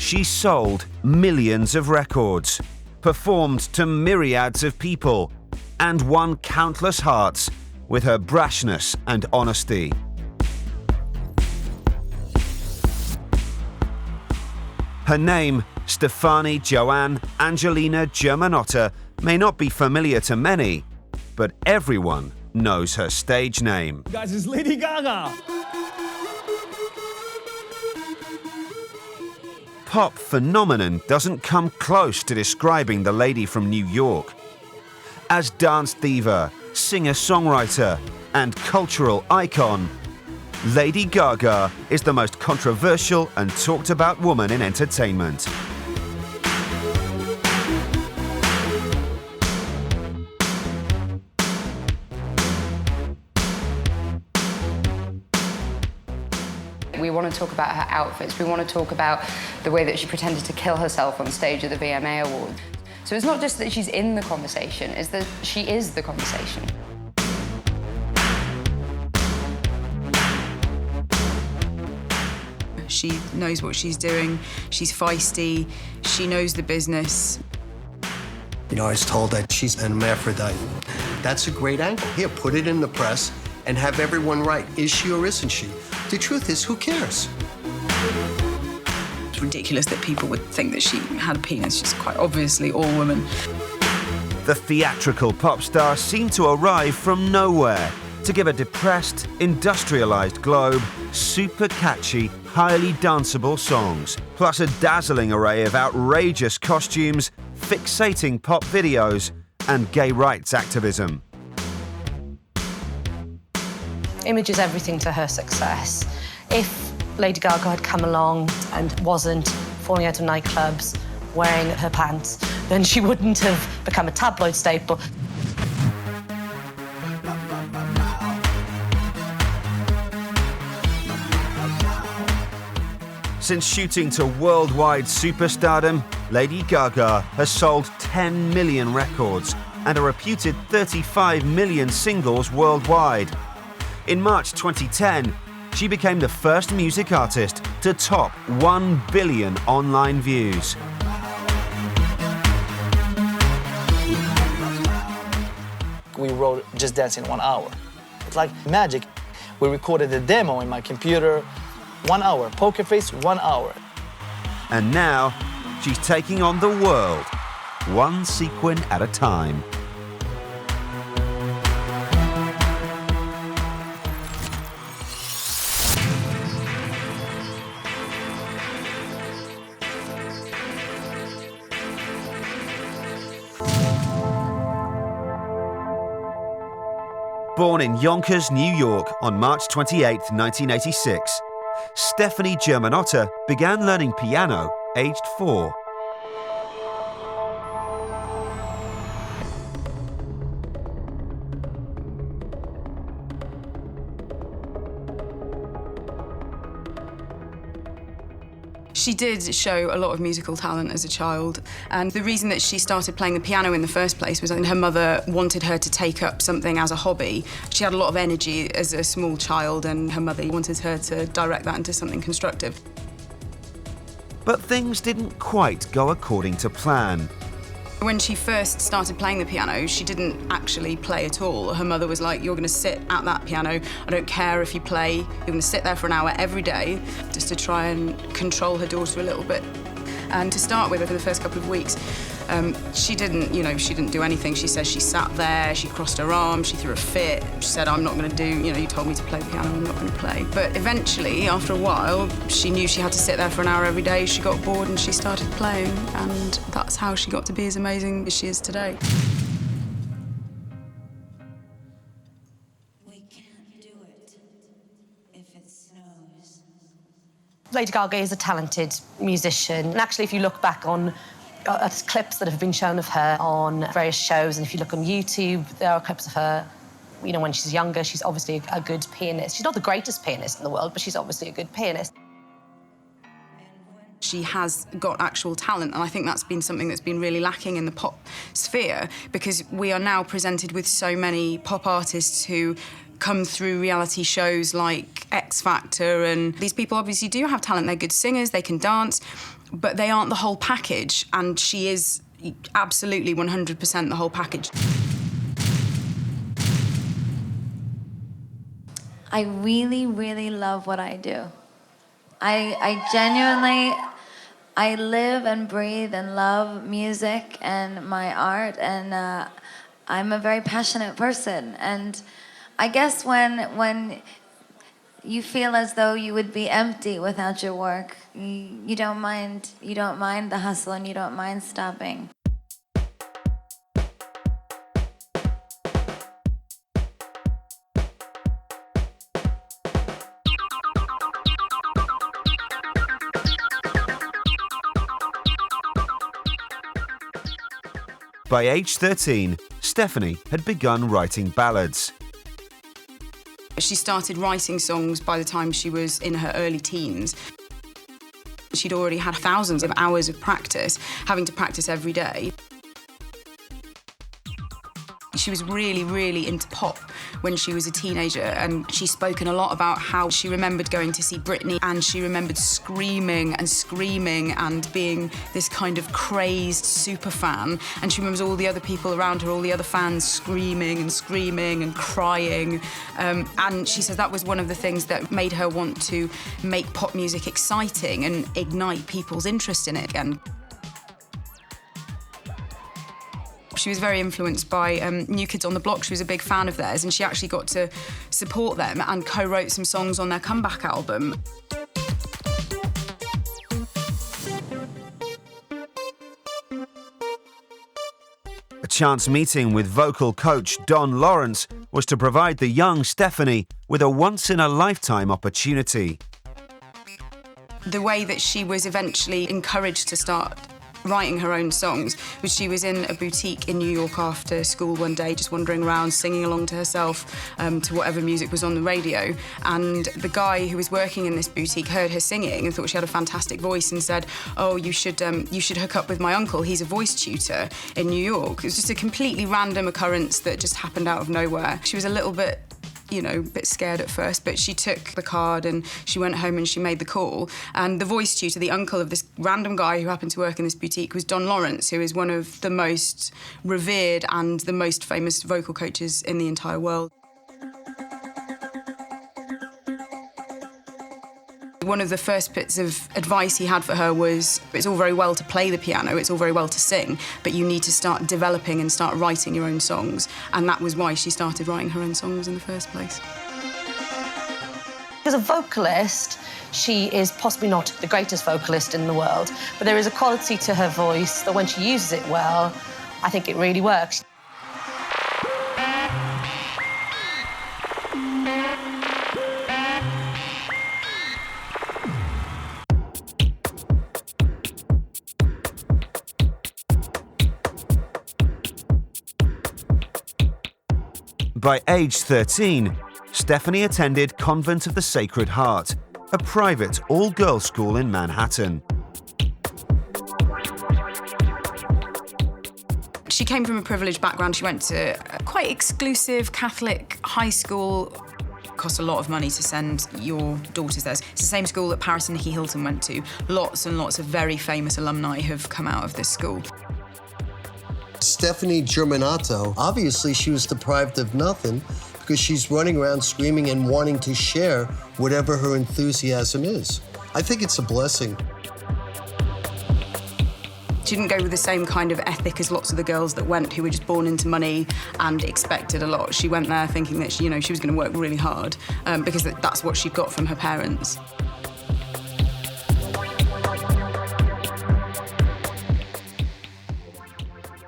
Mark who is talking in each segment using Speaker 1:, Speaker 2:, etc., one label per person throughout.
Speaker 1: She sold millions of records, performed to myriads of people, and won countless hearts with her brashness and honesty. Her name, Stefani Joanne Angelina Germanotta, may not be familiar to many, but everyone knows her stage name.
Speaker 2: Guys, it's Lady Gaga!
Speaker 1: Pop phenomenon doesn't come close to describing the lady from New York. As dance diva, singer-songwriter, and cultural icon, Lady Gaga is the most controversial and talked about woman in entertainment.
Speaker 3: We want to talk about her outfits. We want to talk about the way that she pretended to kill herself on stage at the VMA Awards. So it's not just that she's in the conversation, it's that she is the conversation.
Speaker 4: She knows what she's doing, she's feisty, she knows the business.
Speaker 5: You know, I was told that she's an hermaphrodite. That's a great angle. Here, put it in the press and have everyone write, is she or isn't she? The truth is, who cares?
Speaker 4: It's ridiculous that people would think that she had a penis. She's quite obviously all woman.
Speaker 1: The theatrical pop star seemed to arrive from nowhere to give a depressed, industrialized globe super catchy, highly danceable songs, plus a dazzling array of outrageous costumes, fixating pop videos, and gay rights activism.
Speaker 6: Image is everything to her success. If Lady Gaga had come along and wasn't falling out of nightclubs, wearing her pants, then she wouldn't have become a tabloid staple.
Speaker 1: Since shooting to worldwide superstardom, Lady Gaga has sold 10 million records and a reputed 35 million singles worldwide. In March 2010, she became the first music artist to top 1 billion online views.
Speaker 7: We wrote Just Dance in 1 hour. It's like magic. We recorded the demo in my computer, 1 hour, poker face, 1 hour.
Speaker 1: And now, she's taking on the world, one sequin at a time. Born in Yonkers, New York on March 28, 1986, Stefani Germanotta began learning piano aged 4.
Speaker 4: She did show a lot of musical talent as a child, and the reason that she started playing the piano in the first place was that her mother wanted her to take up something as a hobby. She had a lot of energy as a small child, and her mother wanted her to direct that into something constructive.
Speaker 1: But things didn't quite go according to plan.
Speaker 4: When she first started playing the piano, she didn't actually play at all. Her mother was like, you're going to sit at that piano, I don't care if you play, you're going to sit there for an hour every day, just to try and control her daughter a little bit. And to start with, for the first couple of weeks, she didn't do anything. She says she sat there, she crossed her arms, she threw a fit. She said, I'm not going to do, you told me to play the piano, I'm not going to play. But eventually, after a while, she knew she had to sit there for an hour every day. She got bored and she started playing, and that's how she got to be as amazing as she is today.
Speaker 8: We can't do it if it snows.
Speaker 6: Lady Gaga is a talented musician. And actually, if you look back on clips that have been shown of her on various shows, and if you look on YouTube, there are clips of her, when she's younger. She's obviously a good pianist. She's not the greatest pianist in the world, but she's obviously a good pianist.
Speaker 4: She has got actual talent, and I think that's been something that's been really lacking in the pop sphere, because we are now presented with so many pop artists who come through reality shows like X Factor, and these people obviously do have talent. They're good singers, they can dance, but they aren't the whole package, and she is absolutely 100% the whole package.
Speaker 8: I really, really love what I do. I genuinely, I live and breathe and love music and my art, and I'm a very passionate person. And I guess when you feel as though you would be empty without your work, you don't mind the hustle, and you don't mind stopping.
Speaker 1: By age 13, Stephanie had begun writing ballads.
Speaker 4: She started writing songs by the time she was in her early teens. She'd already had thousands of hours of practice, having to practice every day. She was really, really into pop when she was a teenager, and she's spoken a lot about how she remembered going to see Britney, and she remembered screaming and screaming and being this kind of crazed super fan. And she remembers all the other people around her, all the other fans screaming and screaming and crying. And she says that was one of the things that made her want to make pop music exciting and ignite people's interest in it again. She was very influenced by New Kids on the Block. She was a big fan of theirs, and she actually got to support them and co-wrote some songs on their comeback album.
Speaker 1: A chance meeting with vocal coach Don Lawrence was to provide the young Stephanie with a once-in-a-lifetime opportunity.
Speaker 4: The way that she was eventually encouraged to start writing her own songs was she was in a boutique in New York after school one day, just wandering around singing along to herself to whatever music was on the radio, and the guy who was working in this boutique heard her singing and thought she had a fantastic voice and said, "Oh, you should hook up with my uncle, he's a voice tutor in New York." It was just a completely random occurrence that just happened out of nowhere. She was a little bit a bit scared at first, but she took the card and she went home and she made the call. And the voice tutor, the uncle of this random guy who happened to work in this boutique, was Don Lawrence, who is one of the most revered and the most famous vocal coaches in the entire world. One of the first bits of advice he had for her was, it's all very well to play the piano, it's all very well to sing, but you need to start developing and start writing your own songs. And that was why she started writing her own songs in the first place.
Speaker 6: As a vocalist, she is possibly not the greatest vocalist in the world, but there is a quality to her voice that when she uses it well, I think it really works.
Speaker 1: By age 13, Stephanie attended Convent of the Sacred Heart, a private all-girls school in Manhattan.
Speaker 4: She came from a privileged background. She went to a quite exclusive Catholic high school. It costs a lot of money to send your daughters there. It's the same school that Paris and Nikki Hilton went to. Lots and lots of very famous alumni have come out of this school.
Speaker 5: Stephanie Germanato, obviously she was deprived of nothing because she's running around screaming and wanting to share whatever her enthusiasm is. I think it's a blessing.
Speaker 4: She didn't go with the same kind of ethic as lots of the girls that went who were just born into money and expected a lot. She went there thinking that she was going to work really hard because that's what she'd got from her parents.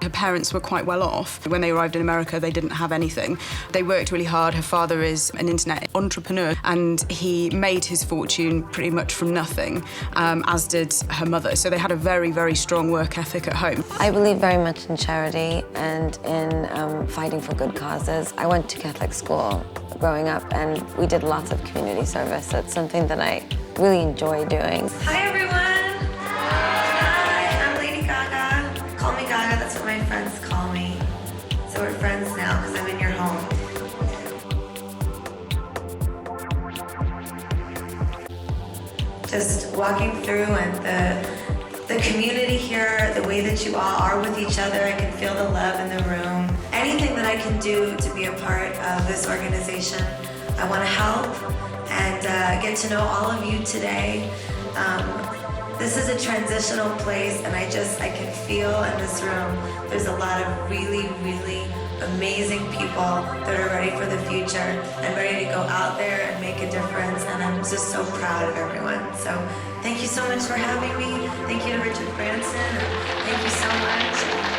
Speaker 4: Her parents were quite well off. When they arrived in America, they didn't have anything. They worked really hard. Her father is an internet entrepreneur, and he made his fortune pretty much from nothing, as did her mother. So they had a very, very strong work ethic at home.
Speaker 2: I believe very much in charity and in fighting for good causes. I went to Catholic school growing up, and we did lots of community service. That's something that I really enjoy doing.
Speaker 8: Hi, everyone. Hi, I'm Lady Gaga. Call me Gaga, that's what my friends call me. So we're friends now because I'm in your home. Just walking through and the
Speaker 9: The community here, the way that you all are with each other, I can feel the love in the room. Anything that I can do to be a part of this organization, I want to help and get to know all of you today. This is a transitional place, and I can feel in this room there's a lot of really, really amazing people that are ready for the future and ready to go out there and make a difference, and I'm just so proud of everyone. So thank you so much for having me. Thank you to Richard Branson, and thank you so much.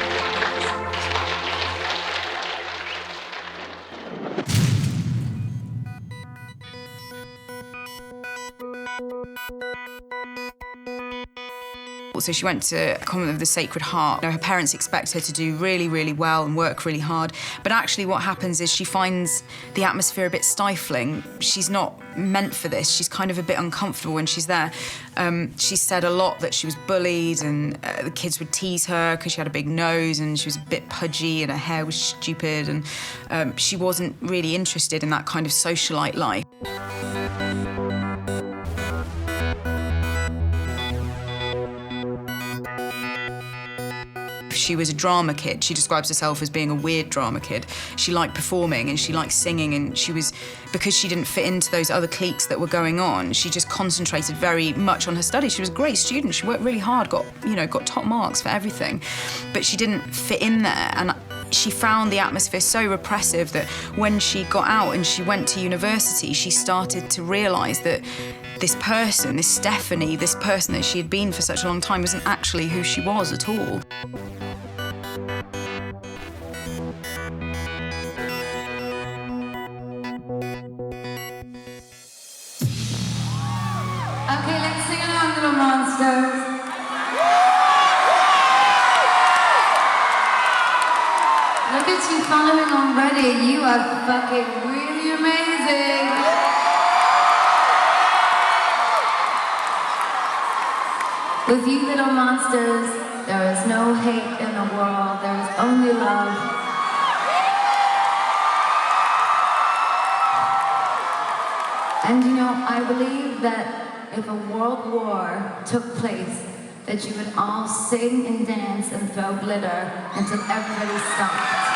Speaker 4: So she went to a convent of the Sacred Heart. Her parents expect her to do really, really well and work really hard. But actually what happens is she finds the atmosphere a bit stifling. She's not meant for this. She's kind of a bit uncomfortable when she's there. She said a lot that she was bullied and the kids would tease her because she had a big nose and she was a bit pudgy and her hair was stupid, and she wasn't really interested in that kind of socialite life. She was a drama kid. She describes herself as being a weird drama kid. She liked performing and she liked singing, and because she didn't fit into those other cliques that were going on, she just concentrated very much on her studies. She was a great student. She worked really hard, got top marks for everything, but she didn't fit in there. And she found the atmosphere so repressive that when she got out and she went to university, she started to realise that this person, this Stephanie, this person that she had been for such a long time, wasn't actually who she was at all.
Speaker 8: Okay, let's sing along, little monsters. Look at you following already. You are fucking really amazing. With you little monsters, there is no hate in the world. There is only love. And I believe that if a world war took place, that you would all sing and dance and throw glitter until everybody stopped.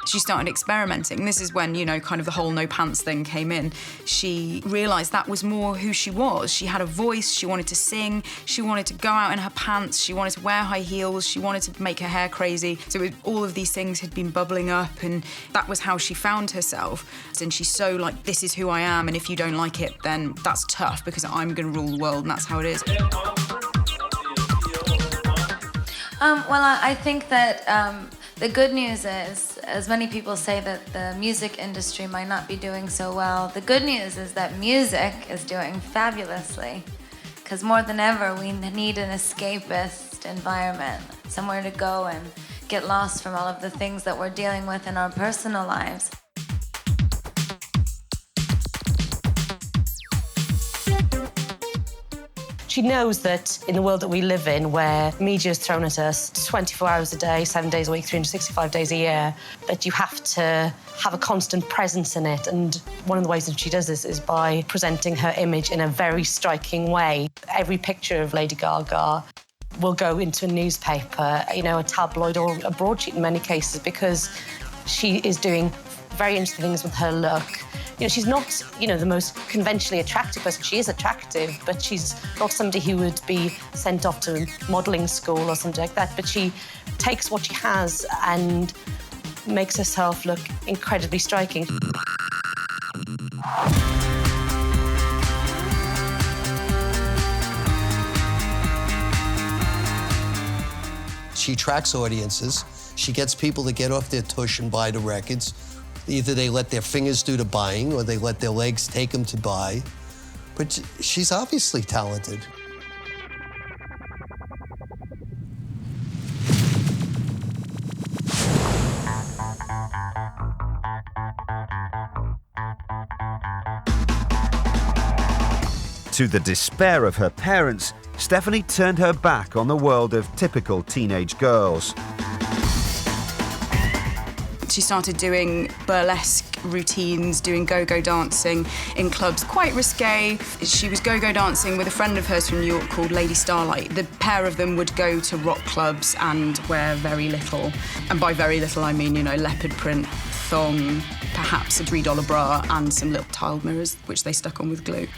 Speaker 4: She started experimenting. This is when, kind of the whole no pants thing came in. She realised that was more who she was. She had a voice, she wanted to sing, she wanted to go out in her pants, she wanted to wear high heels, she wanted to make her hair crazy. So all of these things had been bubbling up, and that was how she found herself. And she's so like, this is who I am, and if you don't like it, then that's tough because I'm gonna rule the world, and that's how it is.
Speaker 8: Well, I think that the good news is, as many people say that the music industry might not be doing so well, the good news is that music is doing fabulously. Because more than ever, we need an escapist environment, somewhere to go and get lost from all of the things that we're dealing with in our personal lives.
Speaker 6: She knows that in the world that we live in, where media is thrown at us 24 hours a day, 7 days a week, 365 days a year, that you have to have a constant presence in it. And one of the ways that she does this is by presenting her image in a very striking way. Every picture of Lady Gaga will go into a newspaper, a tabloid or a broadsheet in many cases, because she is doing very interesting things with her look. She's not, the most conventionally attractive person. She is attractive, but she's not somebody who would be sent off to modelling school or something like that. But she takes what she has and makes herself look incredibly striking.
Speaker 5: She attracts audiences. She gets people to get off their tush and buy the records. Either they let their fingers do the buying or they let their legs take them to buy. But she's obviously talented.
Speaker 1: To the despair of her parents, Stephanie turned her back on the world of typical teenage girls.
Speaker 4: She started doing burlesque routines, doing go-go dancing in clubs, quite risque. She was go-go dancing with a friend of hers from New York called Lady Starlight. The pair of them would go to rock clubs and wear very little. And by very little, I mean, you know, leopard print, thong, perhaps a $3 bra and some little tiled mirrors, which they stuck on with glue.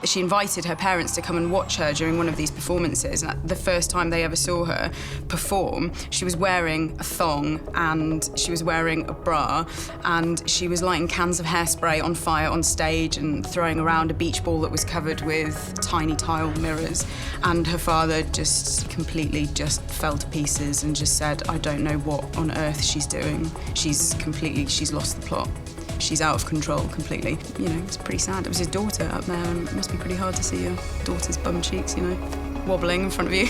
Speaker 4: She invited her parents to come and watch her during one of these performances. And the first time they ever saw her perform, she was wearing a thong and she was wearing a bra and she was lighting cans of hairspray on fire on stage and throwing around a beach ball that was covered with tiny tiled mirrors. And her father just completely just fell to pieces and just said, I don't know what on earth she's doing. She's lost the plot. She's out of control completely. You know, it's pretty sad. It was his daughter up there, and it must be pretty hard to see your daughter's bum cheeks, you know, wobbling in front of you.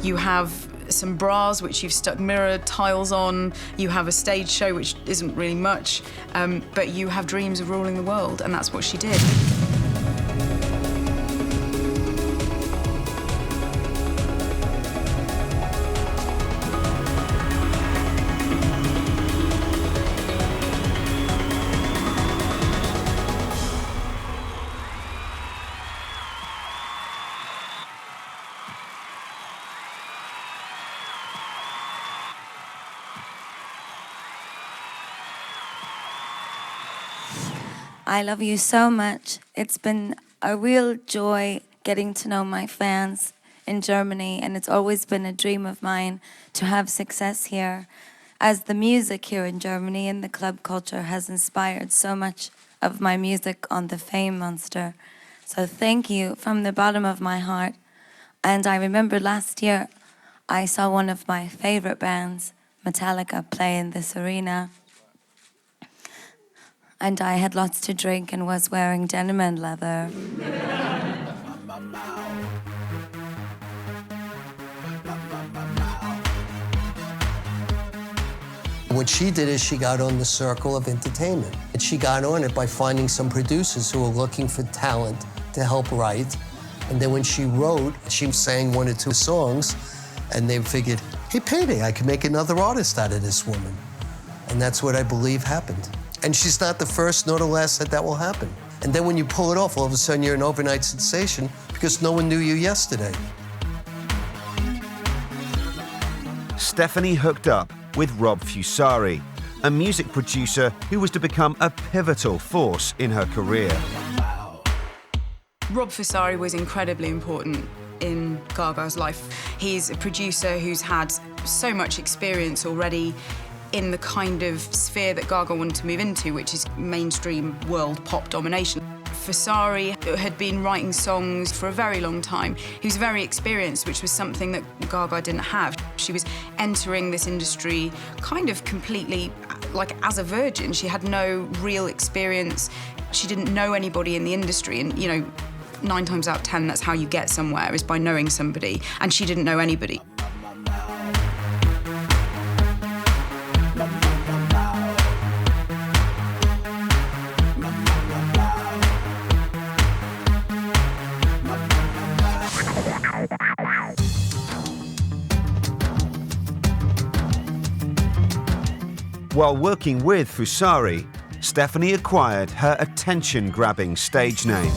Speaker 4: You have some bras which you've stuck mirror tiles on. You have a stage show which isn't really much, but you have dreams of ruling the world, and that's what she did.
Speaker 8: I love you so much. It's been a real joy getting to know my fans in Germany, and it's always been a dream of mine to have success here, as the music here in Germany and the club culture has inspired so much of my music on the Fame Monster. So thank you from the bottom of my heart. And I remember last year I saw one of my favorite bands, Metallica, play in this arena. And I had lots to drink and was wearing denim and leather.
Speaker 5: What she did is she got on the circle of entertainment. And she got on it by finding some producers who were looking for talent to help write. And then when she wrote, she sang 1 or 2 songs, and they figured, hey, payday, I could make another artist out of this woman. And that's what I believe happened. And she's not the first nor the last that will happen. And then when you pull it off, all of a sudden you're an overnight sensation because no one knew you yesterday.
Speaker 1: Stephanie hooked up with Rob Fusari, a music producer who was to become a pivotal force in her career.
Speaker 4: Rob Fusari was incredibly important in Gaga's life. He's a producer who's had so much experience already in the kind of sphere that Gaga wanted to move into, which is mainstream world pop domination. Fusari had been writing songs for a very long time. He was very experienced, which was something that Gaga didn't have. She was entering this industry kind of completely, like, as a virgin. She had no real experience. She didn't know anybody in the industry, and, you know, 9 times out of 10, that's how you get somewhere, is by knowing somebody, and she didn't know anybody.
Speaker 1: While working with Fusari, Stephanie acquired her attention-grabbing stage name.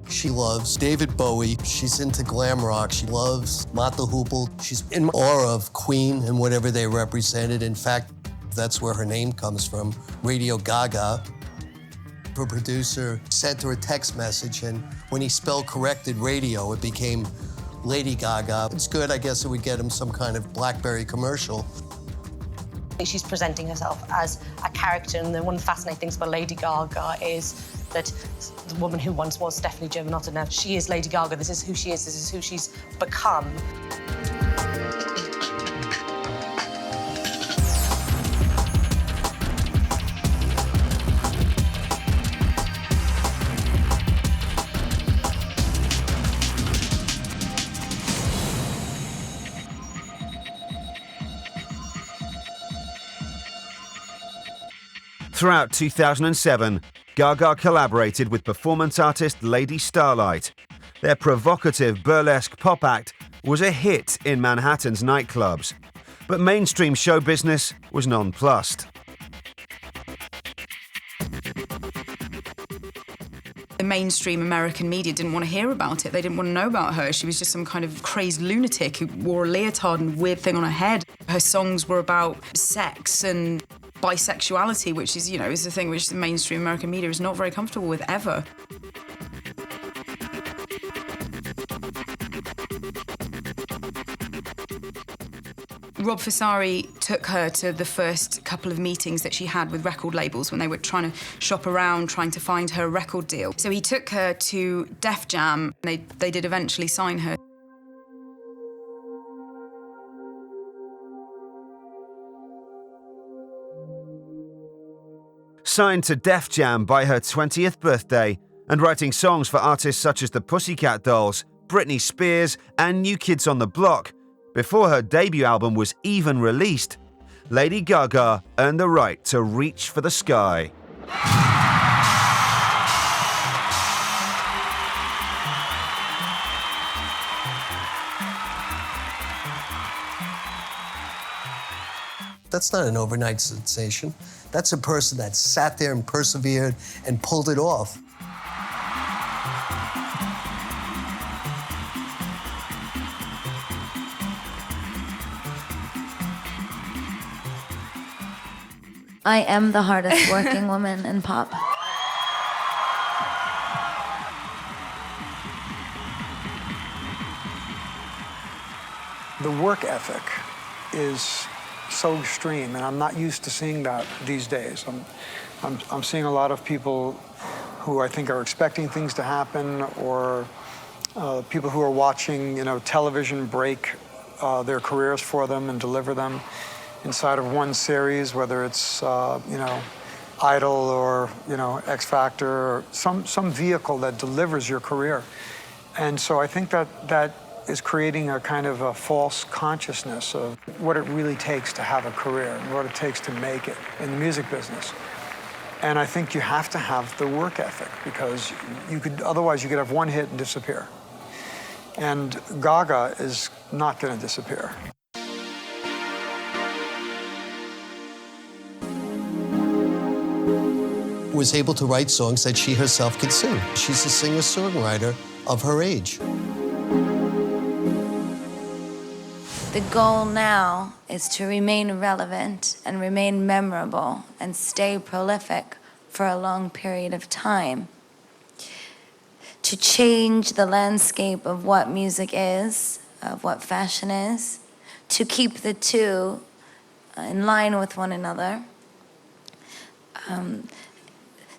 Speaker 5: She loves David Bowie. She's into glam rock. She loves Mata Hoople. She's in awe of Queen and whatever they represented. In fact, that's where her name comes from, Radio Gaga. Her producer sent her a text message, and when he spell corrected radio, it became Lady Gaga. It's good, I guess it would get him some kind of BlackBerry commercial.
Speaker 6: She's presenting herself as a character, and one of the fascinating things about Lady Gaga is that the woman who once was Stephanie Germanotta, now she is Lady Gaga. This is who she is, this is who she's become.
Speaker 1: Throughout 2007, Gaga collaborated with performance artist Lady Starlight. Their provocative burlesque pop act was a hit in Manhattan's nightclubs, but mainstream show business was nonplussed.
Speaker 4: The mainstream American media didn't want to hear about it. They didn't want to know about her. She was just some kind of crazed lunatic who wore a leotard and a weird thing on her head. Her songs were about sex and bisexuality, which is, is the thing which the mainstream American media is not very comfortable with ever. Rob Fessari took her to the first couple of meetings that she had with record labels when they were trying to shop around, trying to find her a record deal. So he took her to Def Jam. They did eventually sign her.
Speaker 1: Signed to Def Jam by her 20th birthday and writing songs for artists such as the Pussycat Dolls, Britney Spears and New Kids on the Block, before her debut album was even released, Lady Gaga earned the right to reach for the sky.
Speaker 5: That's not an overnight sensation. That's a person that sat there and persevered and pulled it off.
Speaker 8: I am the hardest working woman in pop.
Speaker 10: The work ethic is so extreme, and I'm not used to seeing that these days. I'm seeing a lot of people who I think are expecting things to happen, or people who are watching, television break their careers for them and deliver them inside of one series, whether it's Idol or X Factor or some vehicle that delivers your career. And so I think that is creating a kind of a false consciousness of what it really takes to have a career and what it takes to make it in the music business. And I think you have to have the work ethic, because otherwise you could have one hit and disappear. And Gaga is not going to disappear.
Speaker 5: Was able to write songs that she herself could sing. She's a singer-songwriter of her age.
Speaker 8: The goal now is to remain relevant and remain memorable and stay prolific for a long period of time. To change the landscape of what music is, of what fashion is, to keep the two in line with one another.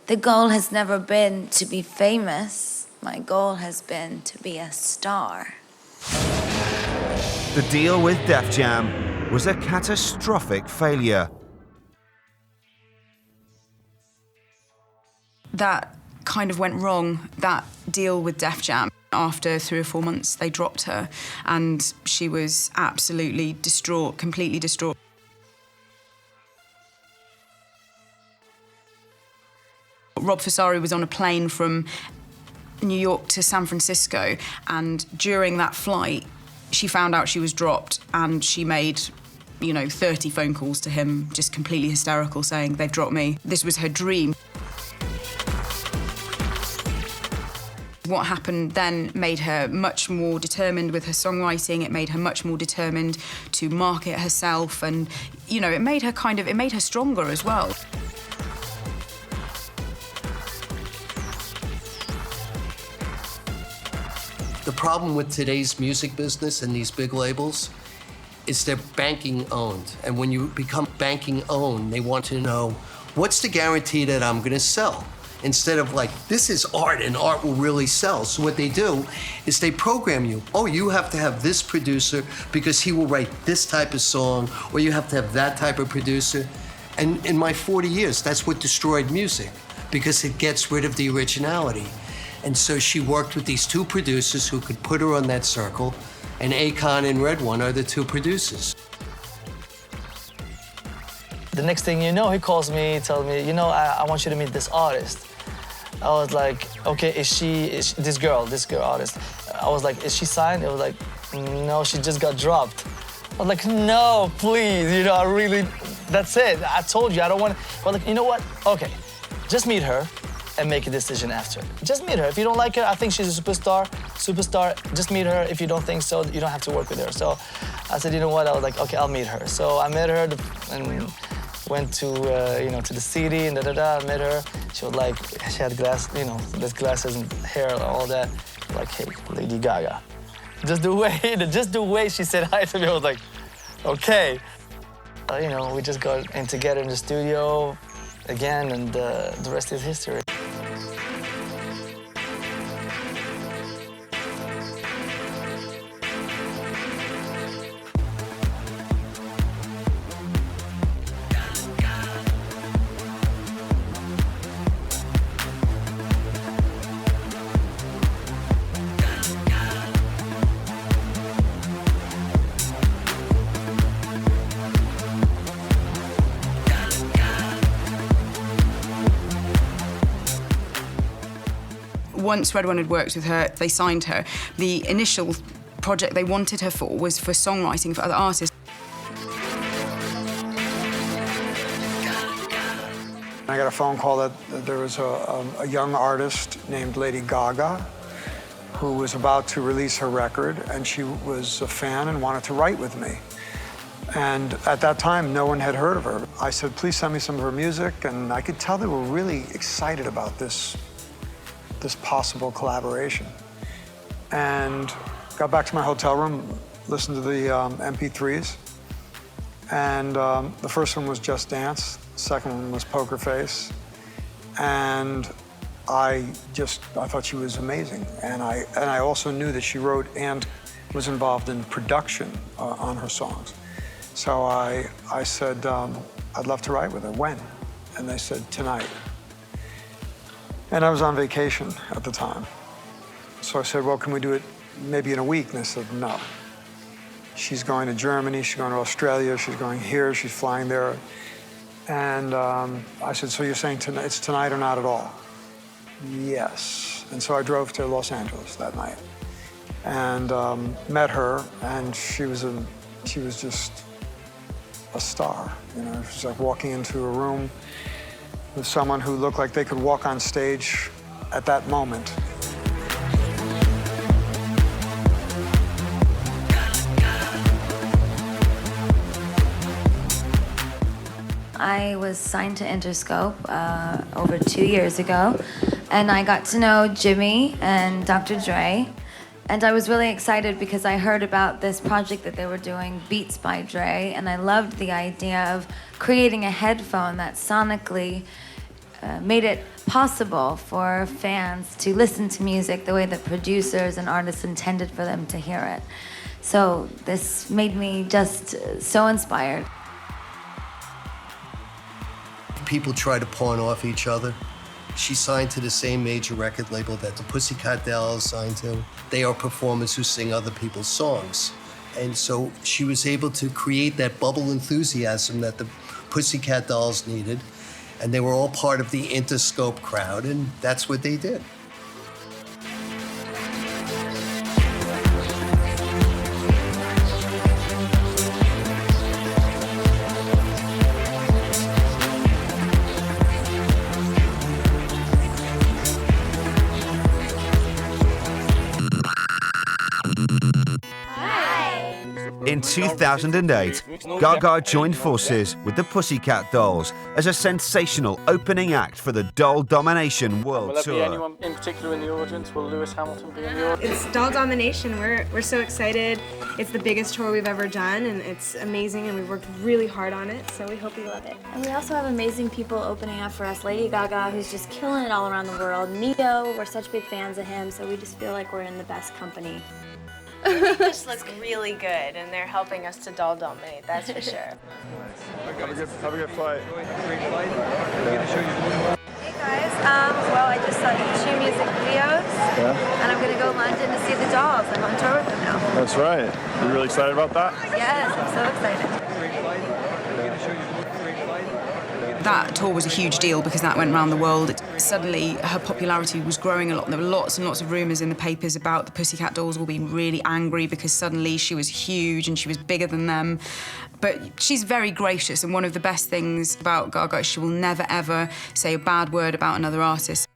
Speaker 8: The goal has never been to be famous. My goal has been to be a star.
Speaker 1: The deal with Def Jam was a catastrophic failure.
Speaker 4: That kind of went wrong, that deal with Def Jam. After 3 or 4 months, they dropped her, and she was absolutely distraught, completely distraught. Rob Fessari was on a plane from New York to San Francisco, and during that flight, she found out she was dropped, and she made, 30 phone calls to him, just completely hysterical, saying, "They've dropped me." This was her dream. What happened then made her much more determined with her songwriting. It made her much more determined to market herself, and, it made her stronger as well.
Speaker 5: The problem with today's music business and these big labels is they're banking owned. And when you become banking owned, they want to know, what's the guarantee that I'm gonna sell? Instead of like, this is art and art will really sell. So what they do is they program you. Oh, you have to have this producer because he will write this type of song, or you have to have that type of producer. And in my 40 years, that's what destroyed music, because it gets rid of the originality. And so she worked with these 2 producers who could put her on that circle, and Akon and Red One are the 2 producers.
Speaker 7: The next thing you know, he calls me, tells me, you know, I want you to meet this artist. I was like, okay, is this girl artist? I was like, is she signed? It was like, no, she just got dropped. I was like, no, please, you know, I really, that's it. I told you, I don't want to. But like, you know what? Okay, just meet her and make a decision after. Just meet her. If you don't like her, I think she's a superstar, just meet her. If you don't think so, you don't have to work with her. So I said, you know what? I was like, okay, I'll meet her. So I met her and went to, you know, to the city and I met her. She was like, she had this glasses and hair and all that. Like, hey, Lady Gaga. Just the way she said hi to me, I was like, okay. You know, we just got in together in the studio again, and the rest is history.
Speaker 4: Once Red One had worked with her, they signed her. The initial project they wanted her for was for songwriting for other artists.
Speaker 10: I got a phone call that there was a young artist named Lady Gaga who was about to release her record, and she was a fan and wanted to write with me. And at that time, no one had heard of her. I said, please send me some of her music, and I could tell they were really excited about this possible collaboration. And got back to my hotel room, listened to the MP3s. And the first one was Just Dance. The second one was Poker Face. And I thought she was amazing. And I also knew that she wrote and was involved in production on her songs. So I said, I'd love to write with her. When? And they said, tonight. And I was on vacation at the time. So I said, well, can we do it maybe in a week? And they said, no. She's going to Germany, she's going to Australia, she's going here, she's flying there. And I said, so you're saying it's tonight or not at all? Yes. And so I drove to Los Angeles that night and met her, and she was just a star. You know, she was like walking into a room with someone who looked like they could walk on stage at that moment.
Speaker 8: I was signed to Interscope over 2 years ago, and I got to know Jimmy and Dr. Dre. And I was really excited because I heard about this project that they were doing, Beats by Dre, and I loved the idea of creating a headphone that sonically made it possible for fans to listen to music the way that producers and artists intended for them to hear it. So this made me just so inspired.
Speaker 5: People try to pawn off each other. She signed to the same major record label that the Pussycat Dolls signed to. They are performers who sing other people's songs. And so she was able to create that bubble enthusiasm that the Pussycat Dolls needed. And they were all part of the Interscope crowd, and that's what they did.
Speaker 1: In 2008, Gaga joined forces with the Pussycat Dolls as a sensational opening act for the Doll Domination World
Speaker 11: Will there be
Speaker 1: Tour.
Speaker 11: anyone in particular in the audience? Will Lewis Hamilton be in the audience?
Speaker 12: It's Doll Domination. We're so excited. It's the biggest tour we've ever done, and it's amazing, and we've worked really hard on it, so we hope you love it.
Speaker 13: And we also have amazing people opening up for us. Lady Gaga, who's just killing it all around the world. Neo, we're such big fans of him, so we just feel like we're in the best company.
Speaker 12: They just look really good, and they're helping us to doll dominate, that's for sure.
Speaker 11: Have a good flight.
Speaker 14: Hey guys, well I just saw 2 music videos, and I'm going to go to London to see the Dolls. I'm on tour with them now.
Speaker 11: That's right. You really excited about that?
Speaker 14: Yes, I'm so excited.
Speaker 4: That tour was a huge deal because that went around the world. Suddenly, her popularity was growing a lot. There were lots and lots of rumours in the papers about the Pussycat Dolls all being really angry because suddenly she was huge and she was bigger than them. But she's very gracious, and one of the best things about Gaga is she will never, ever say a bad word about another artist.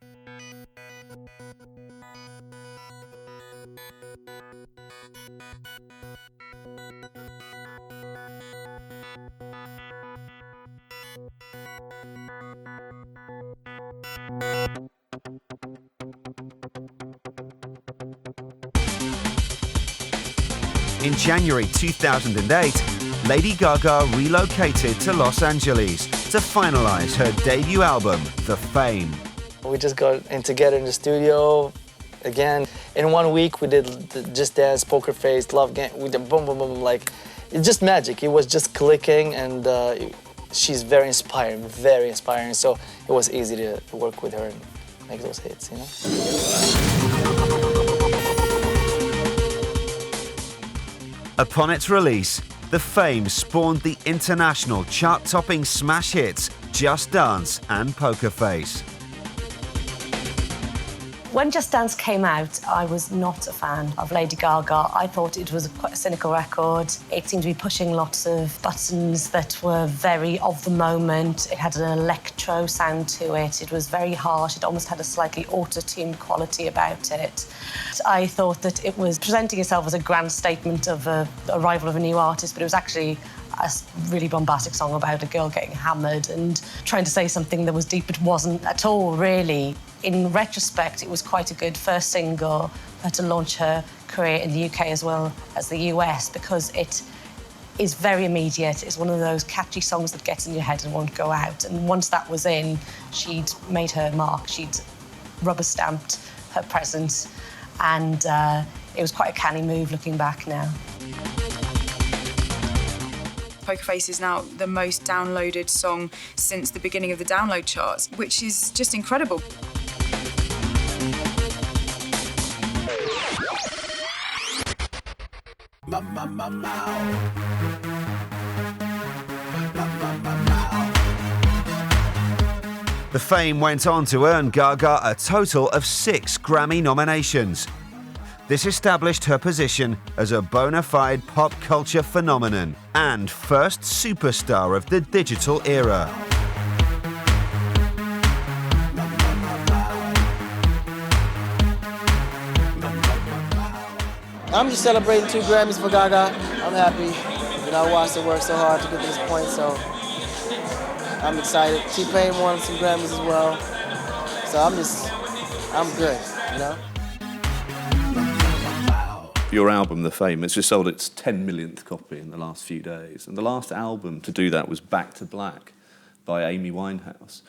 Speaker 1: In January 2008, Lady Gaga relocated to Los Angeles to finalize her debut album, The Fame.
Speaker 7: We just got in together in the studio. Again, in 1 week we did Just Dance, Poker Face, Love Game. We did boom, boom, boom, like, it's just magic. It was just clicking, and she's very inspiring, so it was easy to work with her and make those hits, you know?
Speaker 1: Upon its release, The Fame spawned the international chart-topping smash hits Just Dance and Poker Face.
Speaker 6: When Just Dance came out, I was not a fan of Lady Gaga. I thought it was quite a cynical record. It seemed to be pushing lots of buttons that were very of the moment. It had an electro sound to it. It was very harsh. It almost had a slightly auto-tune quality about it. I thought that it was presenting itself as a grand statement of a arrival of a new artist, but it was actually a really bombastic song about a girl getting hammered and trying to say something that was deep, but wasn't at all, really. In retrospect, it was quite a good first single for her to launch her career in the UK as well as the US, because it is very immediate. It's one of those catchy songs that gets in your head and won't go out. And once that was in, she'd made her mark. She'd rubber-stamped her presence, and it was quite a canny move looking back now.
Speaker 4: Poker Face is now the most downloaded song since the beginning of the download charts, which is just incredible.
Speaker 1: The Fame went on to earn Gaga a total of 6 Grammy nominations. This established her position as a bona fide pop culture phenomenon and first superstar of the digital era.
Speaker 15: I'm just celebrating 2 Grammys for Gaga. I'm happy. You know, I watched her work so hard to get to this point, so I'm excited. T-Pain won some Grammys as well. So I'm good, you know?
Speaker 16: Your album, The Fame, it's just sold its 10 millionth copy in the last few days. And the last album to do that was Back to Black by Amy Winehouse.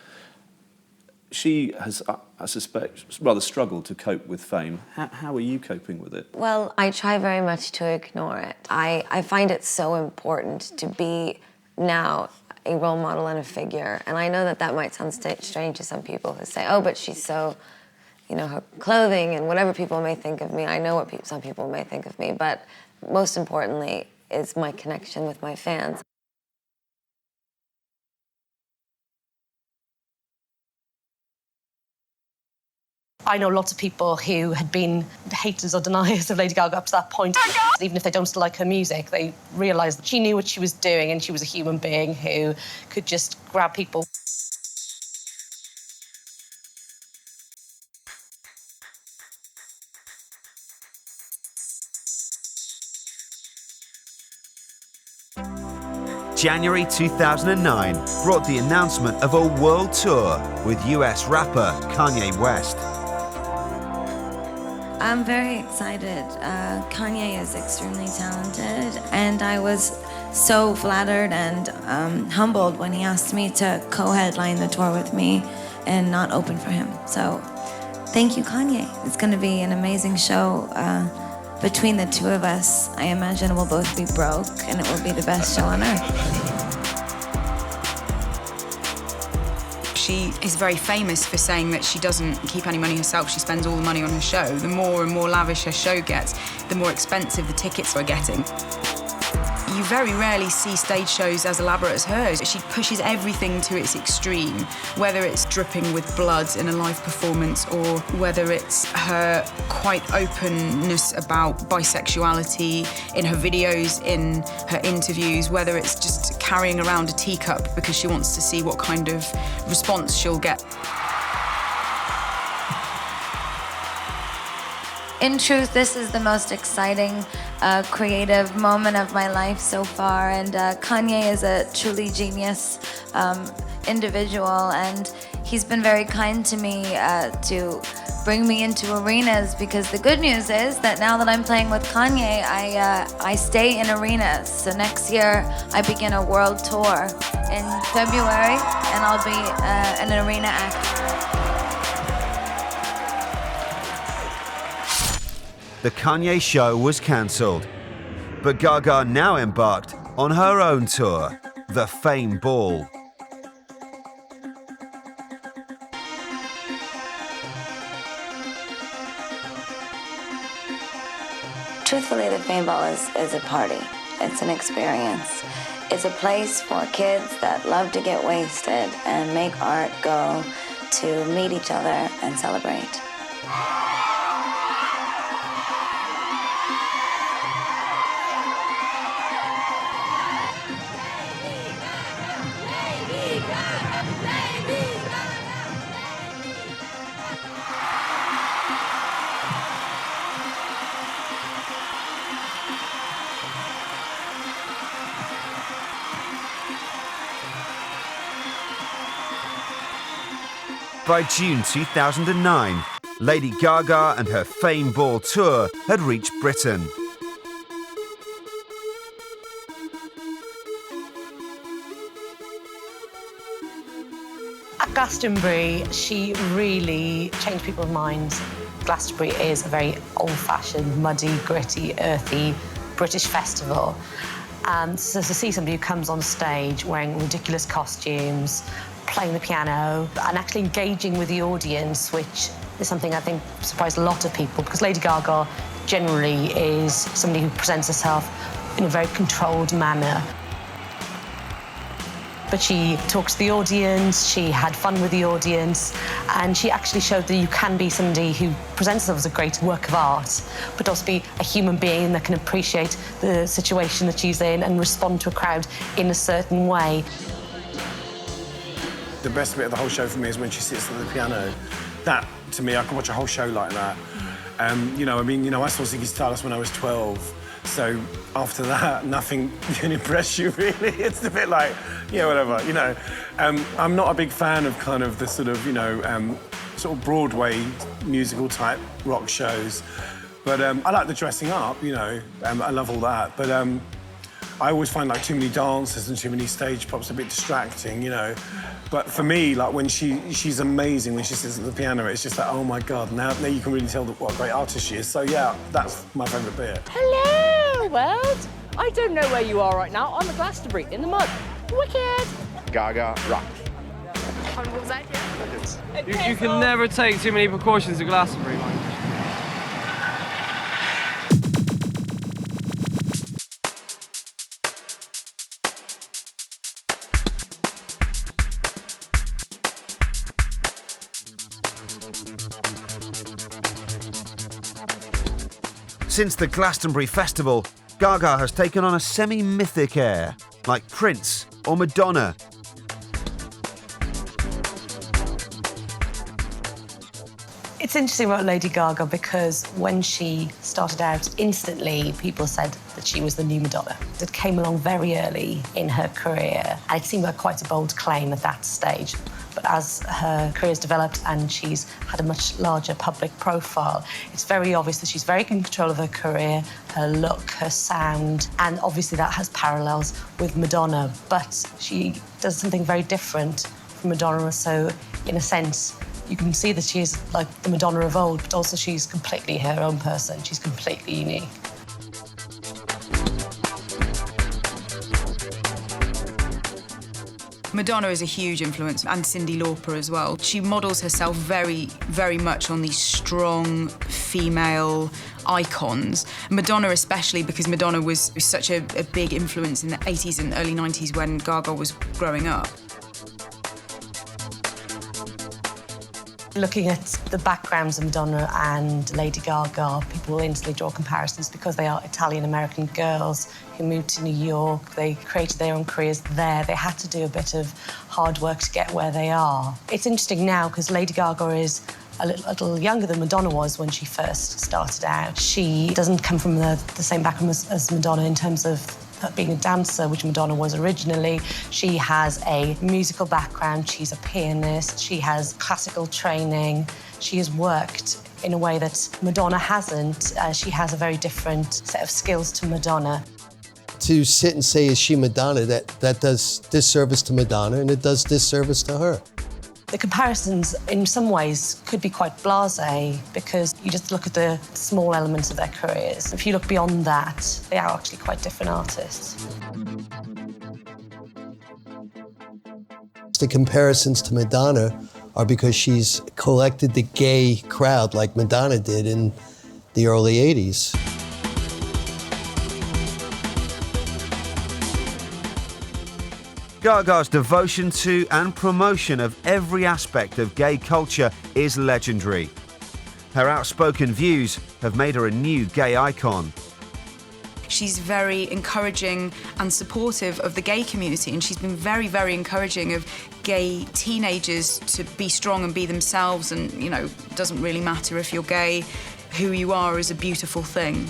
Speaker 16: She has, I suspect, rather struggled to cope with fame. How are you coping with it?
Speaker 2: Well, I try very much to ignore it. I find it so important to be now a role model and a figure. And I know that that might sound strange to some people who say, oh, but she's so, you know, her clothing and whatever people may think of me. I know what some people may think of me, but most importantly is my connection with my fans.
Speaker 6: I know lots of people who had been haters or deniers of Lady Gaga up to that point. Even if they don't still like her music, they realised that she knew what she was doing and she was a human being who could just grab people.
Speaker 1: January 2009 brought the announcement of a world tour with US rapper Kanye West.
Speaker 8: I'm very excited. Kanye is extremely talented, and I was so flattered and humbled when he asked me to co-headline the tour with me and not open for him. So thank you, Kanye. It's going to be an amazing show. Between the two of us, I imagine we'll both be broke, and it will be the best show on earth.
Speaker 4: She is very famous for saying that she doesn't keep any money herself, she spends all the money on her show. The more and more lavish her show gets, the more expensive the tickets are getting. You very rarely see stage shows as elaborate as hers. She pushes everything to its extreme, whether it's dripping with blood in a live performance or whether it's her quite openness about bisexuality in her videos, in her interviews, whether it's just carrying around a teacup because she wants to see what kind of response she'll get.
Speaker 8: In truth, this is the most exciting, creative moment of my life so far, and Kanye is a truly genius individual, and he's been very kind to me to bring me into arenas, because the good news is that now that I'm playing with Kanye, I stay in arenas. So next year, I begin a world tour in February, and I'll be an arena act.
Speaker 1: The Kanye show was cancelled, but Gaga now embarked on her own tour, the Fame Ball.
Speaker 2: Truthfully, the Fame Ball is a party. It's an experience. It's a place for kids that love to get wasted and make art, go to meet each other and celebrate.
Speaker 1: By June 2009, Lady Gaga and her Fame Ball tour had reached Britain.
Speaker 6: At Glastonbury, she really changed people's minds. Glastonbury is a very old-fashioned, muddy, gritty, earthy British festival. And so to see somebody who comes on stage wearing ridiculous costumes, playing the piano and actually engaging with the audience, which is something I think surprised a lot of people, because Lady Gaga generally is somebody who presents herself in a very controlled manner. But she talked to the audience, she had fun with the audience, and she actually showed that you can be somebody who presents herself as a great work of art, but also be a human being that can appreciate the situation that she's in and respond to a crowd in a certain way.
Speaker 17: The best bit of the whole show for me is when she sits at the piano. That, to me, I could watch a whole show like that. You know, I saw Ziggy Stardust when I was 12, so after that, nothing can impress you, really. It's a bit like, yeah, whatever, you know. I'm not a big fan of kind of the sort of, you know, sort of Broadway musical-type rock shows, but I like the dressing up, you know, I love all that, but I always find like too many dances and too many stage props a bit distracting, you know. But for me, like when she's amazing when she sits at the piano, it's just like, oh my God, now you can really tell what a great artist she is. So yeah, that's my favourite bit.
Speaker 18: Hello, world. I don't know where you are right now. I'm at Glastonbury, in the mud. Wicked.
Speaker 11: Gaga rock.
Speaker 19: You can never take too many precautions at Glastonbury, man.
Speaker 1: Since the Glastonbury Festival, Gaga has taken on a semi-mythic air, like Prince or Madonna.
Speaker 6: It's interesting about Lady Gaga because when she started out, instantly people said that she was the new Madonna. It came along very early in her career, and it seemed like quite a bold claim at that stage. But as her career's developed and she's had a much larger public profile, it's very obvious that she's very in control of her career, her look, her sound, and obviously that has parallels with Madonna. But she does something very different from Madonna, so in a sense, you can see that she is like the Madonna of old, but also she's completely her own person. She's completely unique.
Speaker 4: Madonna is a huge influence, and Cyndi Lauper as well. She models herself very, very much on these strong female icons. Madonna especially, because Madonna was such a big influence in the 80s and early 90s when Gaga was growing up.
Speaker 6: Looking at the backgrounds of Madonna and Lady Gaga, people will instantly draw comparisons because they are Italian-American girls who moved to New York. They created their own careers there. They had to do a bit of hard work to get where they are. It's interesting now because Lady Gaga is a little younger than Madonna was when she first started out. She doesn't come from the same background as Madonna in terms of being a dancer, which Madonna was originally. She has a musical background, she's a pianist, she has classical training, she has worked in a way that Madonna hasn't. She has a very different set of skills to Madonna.
Speaker 5: To sit and say, is she Madonna, that does disservice to Madonna and it does disservice to her.
Speaker 6: The comparisons, in some ways, could be quite blasé because you just look at the small elements of their careers. If you look beyond that, they are actually quite different artists.
Speaker 5: The comparisons to Madonna are because she's collected the gay crowd like Madonna did in the early 80s.
Speaker 1: Gaga's devotion to and promotion of every aspect of gay culture is legendary. Her outspoken views have made her a new gay icon.
Speaker 4: She's very encouraging and supportive of the gay community, and she's been very, very encouraging of gay teenagers to be strong and be themselves, and, you know, it doesn't really matter if you're gay, who you are is a beautiful thing.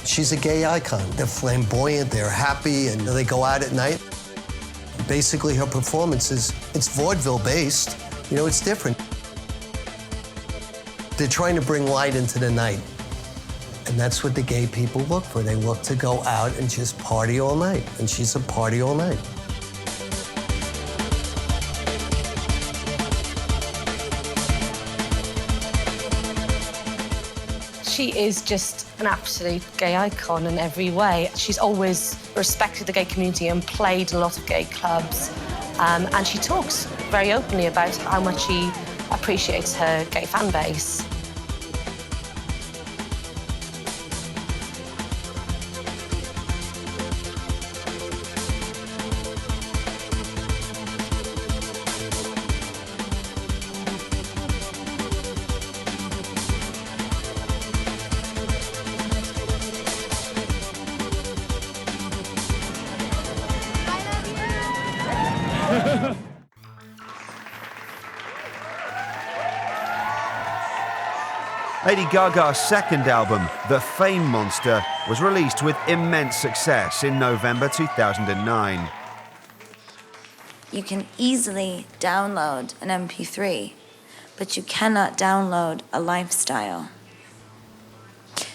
Speaker 5: She's a gay icon. They're flamboyant, they're happy, and they go out at night. Basically, her performance it's vaudeville-based. You know, it's different. They're trying to bring light into the night. And that's what the gay people look for. They look to go out and just party all night. And she's a party all night.
Speaker 6: She is just an absolute gay icon in every way. She's always respected the gay community and played in a lot of gay clubs. And she talks very openly about how much she appreciates her gay fan base.
Speaker 1: Lady Gaga's second album, The Fame Monster, was released with immense success in November 2009.
Speaker 8: You can easily download an MP3, but you cannot download a lifestyle.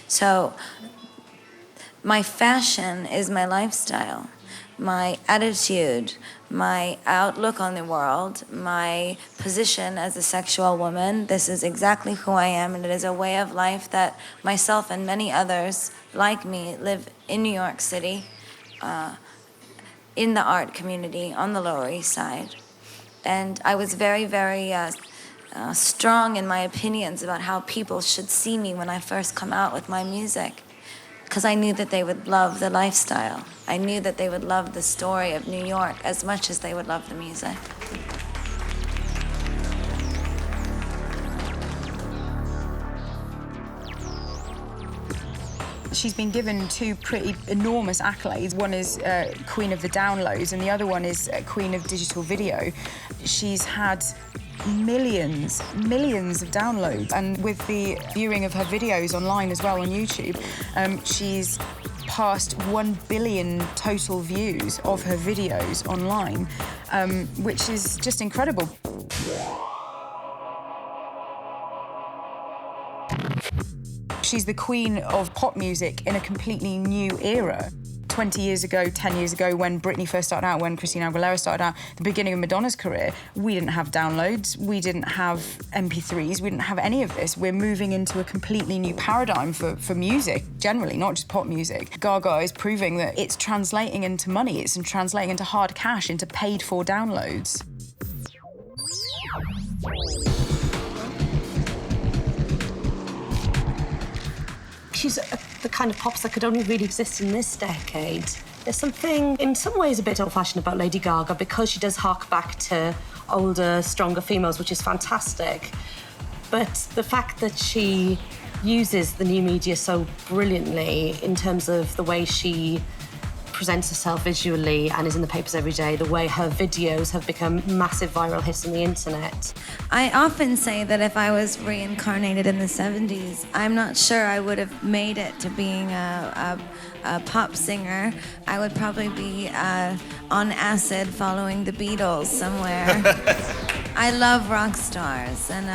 Speaker 8: So, my fashion is my lifestyle. My attitude, my outlook on the world, my position as a sexual woman, this is exactly who I am, and it is a way of life that myself and many others like me live in New York City, in the art community on the Lower East Side. And I was very, very strong in my opinions about how people should see me when I first come out with my music, because I knew that they would love the lifestyle. I knew that they would love the story of New York as much as they would love the music.
Speaker 4: She's been given two pretty enormous accolades. One is Queen of the Downloads, and the other one is Queen of Digital Video. She's had millions of downloads, and with the viewing of her videos online as well on YouTube, she's passed 1 billion total views of her videos online, which is just incredible. She's the queen of pop music in a completely new era. 20 years ago, 10 years ago, when Britney first started out, when Christina Aguilera started out, the beginning of Madonna's career, we didn't have downloads, we didn't have MP3s, we didn't have any of this. We're moving into a completely new paradigm for music, generally, not just pop music. Gaga is proving that it's translating into money, it's translating into hard cash, into paid-for downloads.
Speaker 6: She's the kind of pops that could only really exist in this decade. There's something, in some ways, a bit old-fashioned about Lady Gaga because she does hark back to older, stronger females, which is fantastic. But the fact that she uses the new media so brilliantly in terms of the way she presents herself visually and is in the papers every day, the way her videos have become massive viral hits on the internet.
Speaker 8: I often say that if I was reincarnated in the 70s, I'm not sure I would have made it to being a pop singer. I would probably be on acid following the Beatles somewhere. I love rock stars, and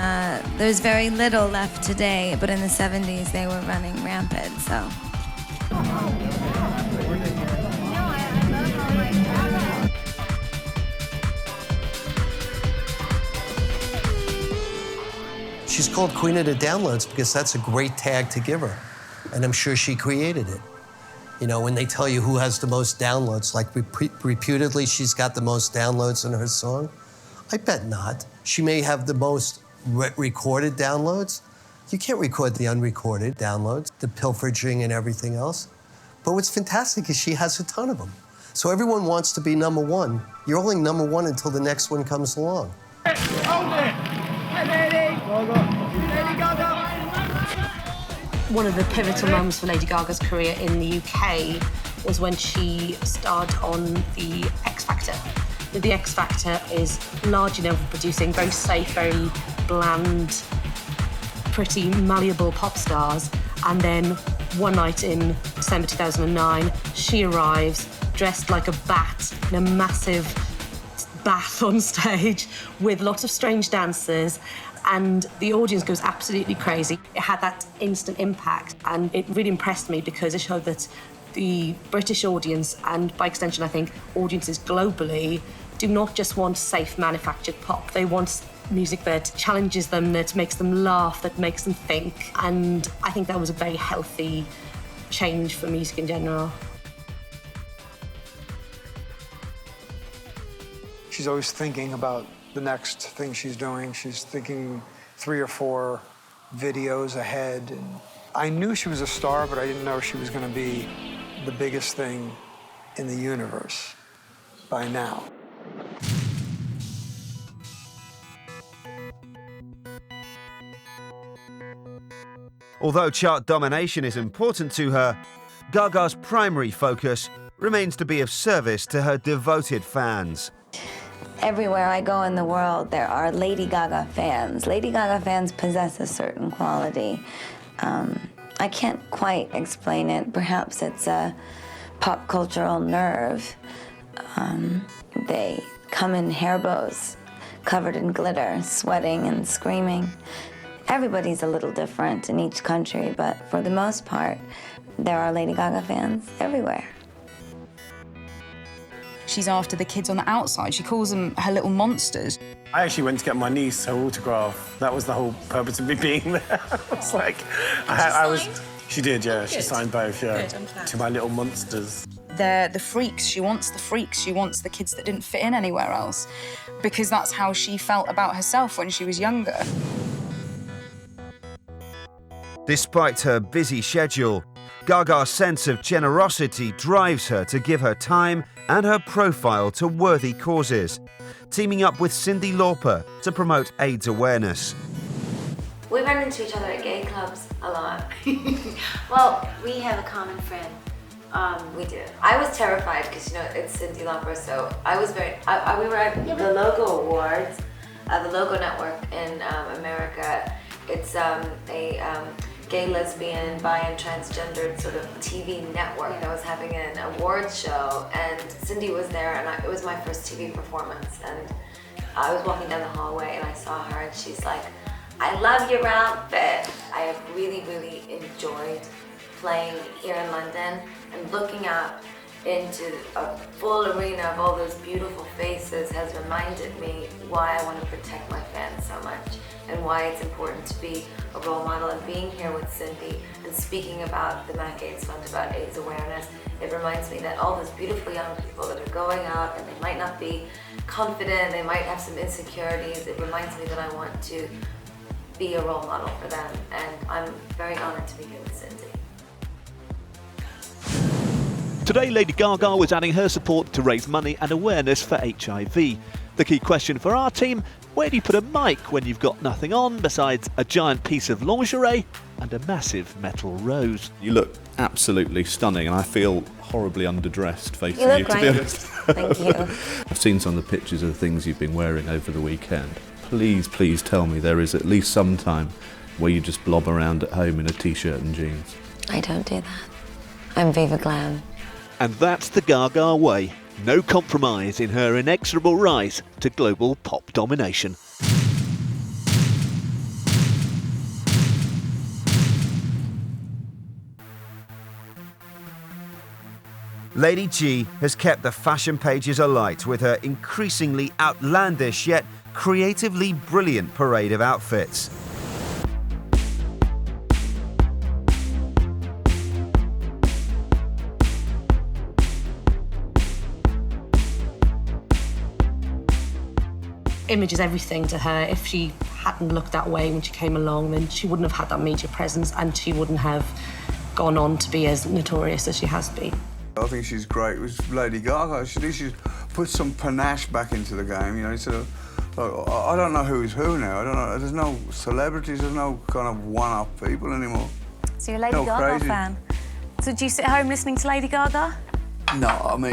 Speaker 8: there's very little left today, but in the 70s they were running rampant, so.
Speaker 5: She's called Queen of the Downloads because that's a great tag to give her. And I'm sure she created it. You know, when they tell you who has the most downloads, like reputedly she's got the most downloads in her song, I bet not. She may have the most recorded downloads. You can't record the unrecorded downloads, the pilfering and everything else. But what's fantastic is she has a ton of them. So everyone wants to be number one. You're only number one until the next one comes along.
Speaker 6: One of the pivotal moments for Lady Gaga's career in the UK was when she starred on the X Factor. The X Factor is largely known for producing very safe, very bland, pretty malleable pop stars. And then one night in December 2009, she arrives dressed like a bat in a massive bath on stage with lots of strange dancers, and the audience goes absolutely crazy. It had that instant impact, and it really impressed me because it showed that the British audience, and by extension I think audiences globally, do not just want safe manufactured pop. They want music that challenges them, that makes them laugh, that makes them think, and I think that was a very healthy change for music in general.
Speaker 10: She's always thinking about the next thing she's doing. She's thinking 3 or 4 videos ahead. And I knew she was a star, but I didn't know she was going to be the biggest thing in the universe by now.
Speaker 1: Although chart domination is important to her, Gaga's primary focus remains to be of service to her devoted fans.
Speaker 2: Everywhere I go in the world, there are Lady Gaga fans. Lady Gaga fans possess a certain quality. I can't quite explain it. Perhaps it's a pop cultural nerve. They come in hair bows, covered in glitter, sweating and screaming. Everybody's a little different in each country, but for the most part, there are Lady Gaga fans everywhere.
Speaker 4: She's after the kids on the outside. She calls them her little monsters.
Speaker 17: I actually went to get my niece her autograph. That was the whole purpose of me being there. It's like, I was. She did, yeah. She signed both, yeah.
Speaker 4: Good, I'm glad.
Speaker 17: To my little monsters.
Speaker 4: They're the freaks. She wants the freaks. She wants the kids that didn't fit in anywhere else, because that's how she felt about herself when she was younger.
Speaker 1: Despite her busy schedule, Gaga's sense of generosity drives her to give her time and her profile to worthy causes, teaming up with Cyndi Lauper to promote AIDS awareness.
Speaker 14: We run into each other at gay clubs a lot. Well, we have a common friend. We do. I was terrified because, you know, it's Cyndi Lauper, so I was very... we were at the Logo Awards, the Logo Network in America. It's a gay, lesbian, bi, and transgendered sort of TV network that was having an awards show, and Cyndi was there, and it was my first TV performance, and I was walking down the hallway and I saw her, and she's like, "I love your outfit." I have really, really enjoyed playing here in London and looking up into a full arena of all those beautiful faces has reminded me why I want to protect my fans so much and why it's important to be a role model. And being here with Cindy and speaking about the Mac AIDS Fund, about AIDS awareness, it reminds me that all those beautiful young people that are going out and they might not be confident, they might have some insecurities, it reminds me that I want to be a role model for them, and I'm very honored to be here with Cindy.
Speaker 20: Today, Lady Gaga was adding her support to raise money and awareness for HIV. The key question for our team: where do you put a mic when you've got nothing on besides a giant piece of lingerie and a massive metal rose?
Speaker 16: You look absolutely stunning, and I feel horribly underdressed facing
Speaker 2: You
Speaker 16: you,
Speaker 2: look
Speaker 16: to be
Speaker 2: great.
Speaker 16: honest.
Speaker 2: Thank you.
Speaker 16: I've seen some of the pictures of the things you've been wearing over the weekend. Please, please tell me there is at least some time where you just blob around at home in a t-shirt and jeans.
Speaker 2: I don't do that. I'm Viva Glam.
Speaker 20: And that's the Gaga way. No compromise in her inexorable rise to global pop domination.
Speaker 1: Lady G has kept the fashion pages alight with her increasingly outlandish yet creatively brilliant parade of outfits.
Speaker 6: Image is everything to her. If she hadn't looked that way when she came along, then she wouldn't have had that media presence and she wouldn't have gone on to be as notorious as she has been.
Speaker 21: I think she's great with Lady Gaga. She's put some panache back into the game, you know, sort of, like, I don't know who's who now. I don't know, there's no celebrities, there's no kind of one-up people anymore.
Speaker 22: So you're a Lady Gaga
Speaker 21: crazy.
Speaker 22: fan? So do you sit at home listening to Lady Gaga?
Speaker 21: No, I mean,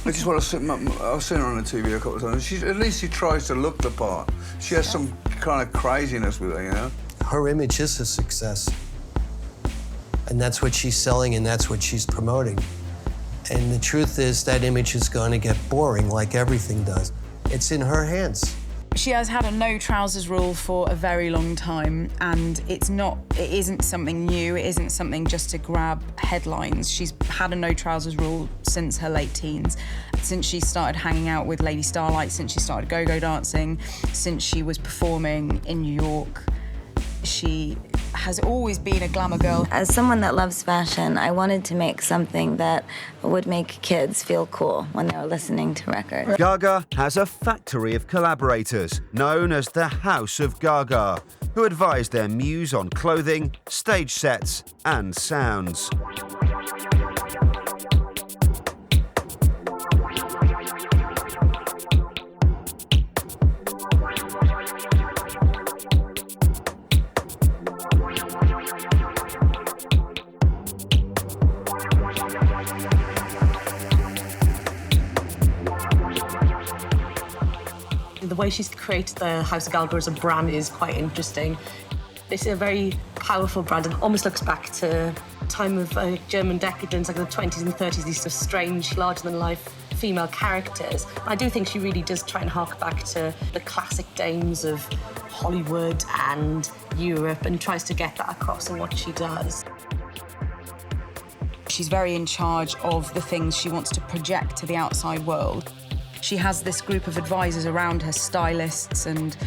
Speaker 21: I just want to sit, I've seen her on the TV a couple of times. At least she tries to look the part. She has some kind of craziness with her, you know?
Speaker 5: Her image is a success. And that's what she's selling and that's what she's promoting. And the truth is that image is going to get boring like everything does. It's in her hands.
Speaker 4: She has had a no trousers rule for a very long time, and it isn't something new, it isn't something just to grab headlines. She's had a no trousers rule since her late teens, since she started hanging out with Lady Starlight, since she started go-go dancing, since she was performing in New York. She has always been a glamour girl.
Speaker 8: As someone that loves fashion, I wanted to make something that would make kids feel cool when they were listening to records.
Speaker 1: Gaga has a factory of collaborators known as the House of Gaga, who advise their muse on clothing, stage sets and sounds.
Speaker 6: The way she's created the House of Gaga as a brand is quite interesting. It's a very powerful brand and almost looks back to a time of German decadence, like the 20s and 30s, these sort of strange, larger-than-life female characters. I do think she really does try and hark back to the classic dames of Hollywood and Europe and tries to get that across in what she does.
Speaker 4: She's very in charge of the things she wants to project to the outside world. She has this group of advisors around her, stylists and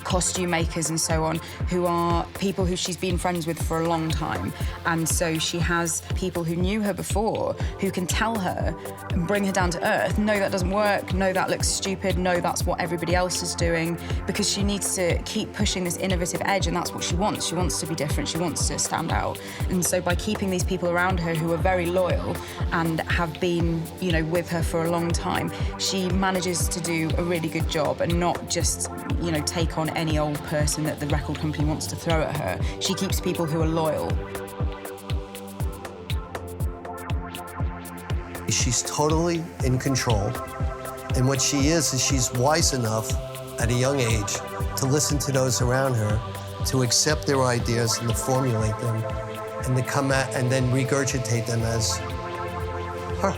Speaker 4: costume makers and so on, who are people who she's been friends with for a long time. And so she has people who knew her before who can tell her and bring her down to earth. No, that doesn't work. No, that looks stupid. No, that's what everybody else is doing, because she needs to keep pushing this innovative edge, and that's what she wants. She wants to be different. She wants to stand out. And so by keeping these people around her who are very loyal and have been, you know, with her for a long time, she manages to do a really good job and not just, you know, take on any old person that the record company wants to throw at her. She keeps people who are loyal.
Speaker 5: She's totally in control. And what she is she's wise enough at a young age to listen to those around her, to accept their ideas and to formulate them, and to come at and then regurgitate them as her.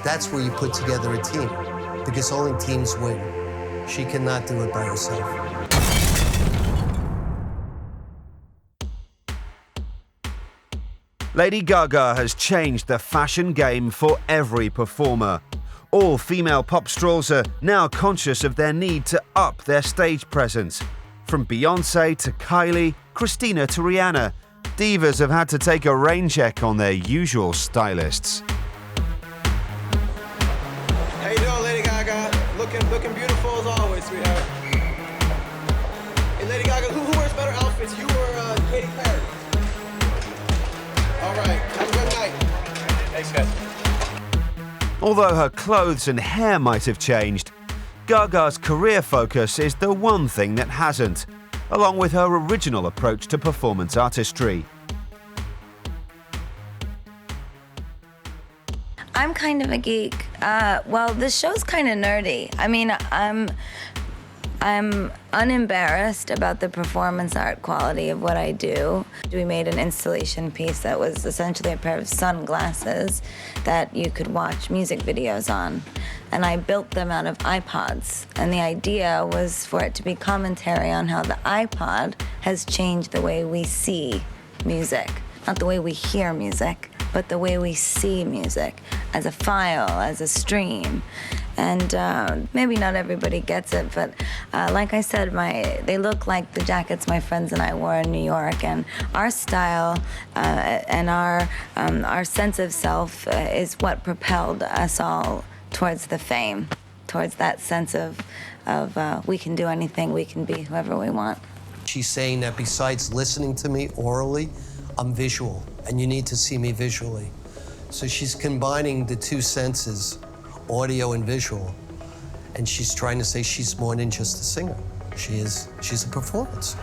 Speaker 5: That's where you put together a team, because only teams win. She cannot do it by herself.
Speaker 1: Lady Gaga has changed the fashion game for every performer. All female pop stars are now conscious of their need to up their stage presence. From Beyonce to Kylie, Christina to Rihanna, divas have had to take a rain check on their usual stylists.
Speaker 3: How you doing, Lady Gaga? Looking beautiful as always, sweetheart. Hey, Lady Gaga, who wears better outfits, you or Katy Perry? All right, have a good night. Thanks, guys.
Speaker 1: Although her clothes and hair might have changed, Gaga's career focus is the one thing that hasn't, along with her original approach to performance artistry.
Speaker 8: I'm kind of a geek. Well, this show's kind of nerdy. I mean, I'm unembarrassed about the performance art quality of what I do. We made an installation piece that was essentially a pair of sunglasses that you could watch music videos on. And I built them out of iPods. And the idea was for it to be commentary on how the iPod has changed the way we see music. Not the way we hear music, but the way we see music as a file, as a stream. And maybe not everybody gets it, but like I said, they look like the jackets my friends and I wore in New York. And our style and our sense of self is what propelled us all towards the fame, towards that sense of we can do anything, we can be whoever we want.
Speaker 5: She's saying that besides listening to me orally, I'm visual, and you need to see me visually. So she's combining the two senses, audio and visual, and she's trying to say she's more than just a singer. She's a performance.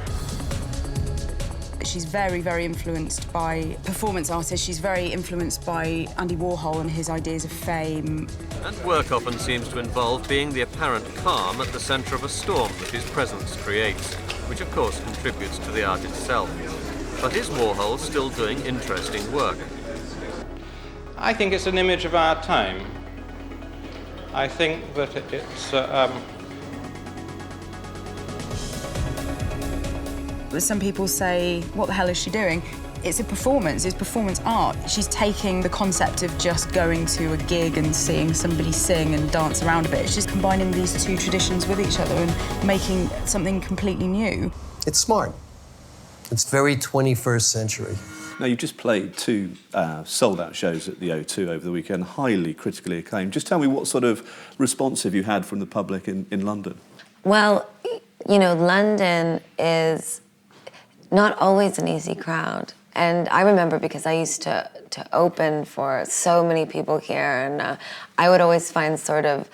Speaker 4: She's very, very influenced by performance artists. She's very influenced by Andy Warhol and his ideas of fame.
Speaker 9: And work often seems to involve being the apparent calm at the centre of a storm that his presence creates, which of course contributes to the art itself. But is Warhol still doing interesting work?
Speaker 23: I think it's an image of our time. I think that it's
Speaker 4: Some people say, what the hell is she doing? It's a performance, it's performance art. She's taking the concept of just going to a gig and seeing somebody sing and dance around a bit. It's just combining these two traditions with each other and making something completely new.
Speaker 5: It's smart. It's very 21st century.
Speaker 16: Now, you've just played two sold-out shows at the O2 over the weekend, highly critically acclaimed. Just tell me what sort of response have you had from the public in London?
Speaker 2: Well, you know, London is not always an easy crowd. And I remember because I used to open for so many people here, and I would always find sort of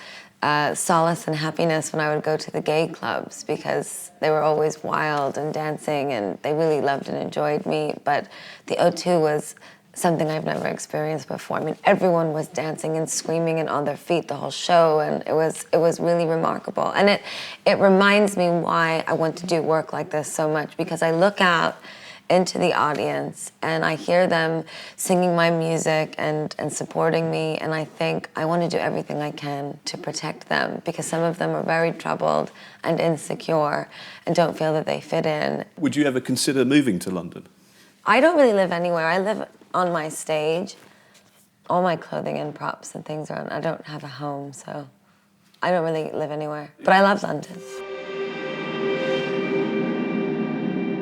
Speaker 2: solace and happiness when I would go to the gay clubs because they were always wild and dancing and they really loved and enjoyed me. But the O2 was something I've never experienced before. I mean, everyone was dancing and screaming and on their feet the whole show, and it was really remarkable. And it reminds me why I want to do work like this so much, because I look out into the audience and I hear them singing my music and supporting me, and I think I want to do everything I can to protect them, because some of them are very troubled and insecure and don't feel that they fit in.
Speaker 16: Would you ever consider moving to London?
Speaker 2: I don't really live anywhere. I live on my stage. All my clothing and props and things are on. I don't have a home, so I don't really live anywhere. But I love London.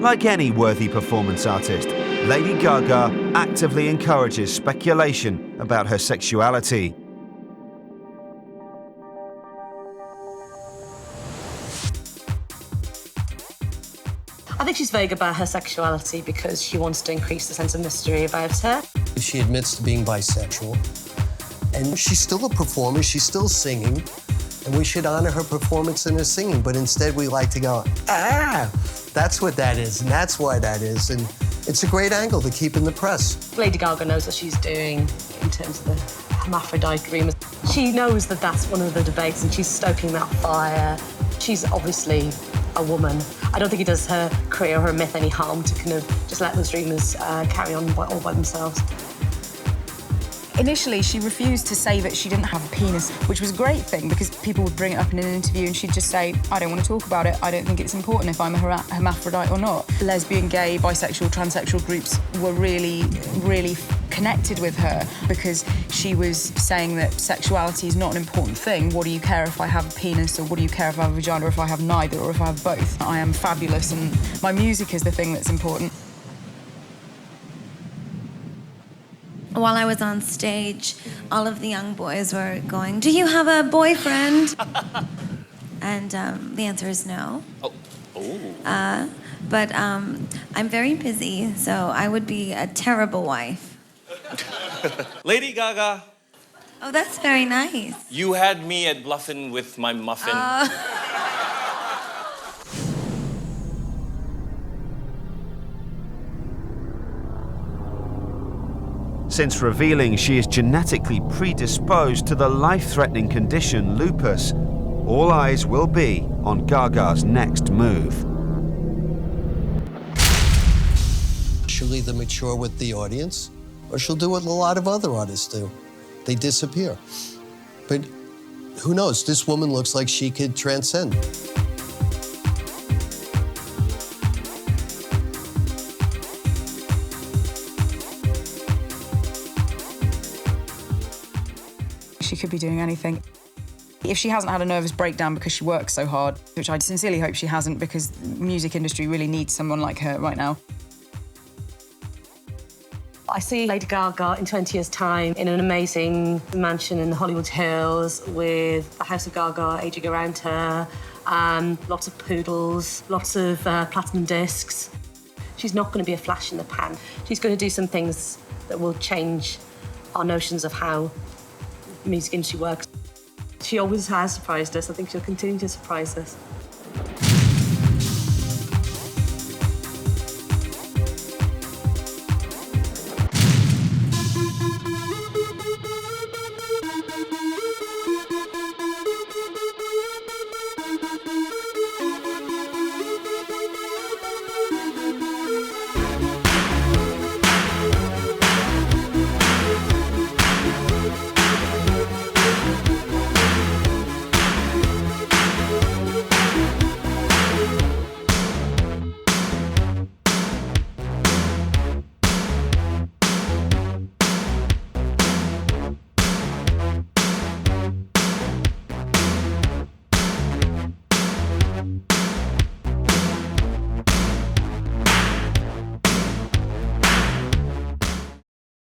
Speaker 1: Like any worthy performance artist, Lady Gaga actively encourages speculation about her sexuality.
Speaker 6: I think she's vague about her sexuality because she wants to increase the sense of mystery about her.
Speaker 5: She admits to being bisexual, and she's still a performer, she's still singing, and we should honor her performance and her singing, but instead we like to go, that's what that is, and that's why that is, and it's a great angle to keep in the press.
Speaker 6: Lady Gaga knows what she's doing in terms of the hermaphrodite dream. She knows that that's one of the debates, and she's stoking that fire. She's obviously a woman. I don't think it does her career or her myth any harm to kind of just let those dreamers carry on all by themselves.
Speaker 4: Initially, she refused to say that she didn't have a penis, which was a great thing because people would bring it up in an interview and she'd just say, I don't want to talk about it. I don't think it's important if I'm a hermaphrodite or not. Lesbian, gay, bisexual, transsexual groups were really, really connected with her because she was saying that sexuality is not an important thing. What do you care if I have a penis, or what do you care if I have a vagina, or if I have neither, or if I have both? I am fabulous and my music is the thing that's important.
Speaker 8: While I was on stage, all of the young boys were going, do you have a boyfriend? And the answer is no. But I'm very busy, so I would be a terrible wife.
Speaker 7: Lady Gaga.
Speaker 8: Oh, that's very nice.
Speaker 7: You had me at bluffing with my muffin.
Speaker 1: Since revealing she is genetically predisposed to the life-threatening condition lupus, all eyes will be on Gaga's next move.
Speaker 5: She'll either mature with the audience, or she'll do what a lot of other artists do. They disappear. But who knows? This woman looks like she could transcend.
Speaker 4: She could be doing anything. If she hasn't had a nervous breakdown because she works so hard, which I sincerely hope she hasn't, because the music industry really needs someone like her right now.
Speaker 6: I see Lady Gaga in 20 years' time in an amazing mansion in the Hollywood Hills with a house of Gaga aging around her, lots of poodles, lots of platinum discs. She's not going to be a flash in the pan. She's going to do some things that will change our notions of how the music industry works. She always has surprised us. I think she'll continue to surprise us.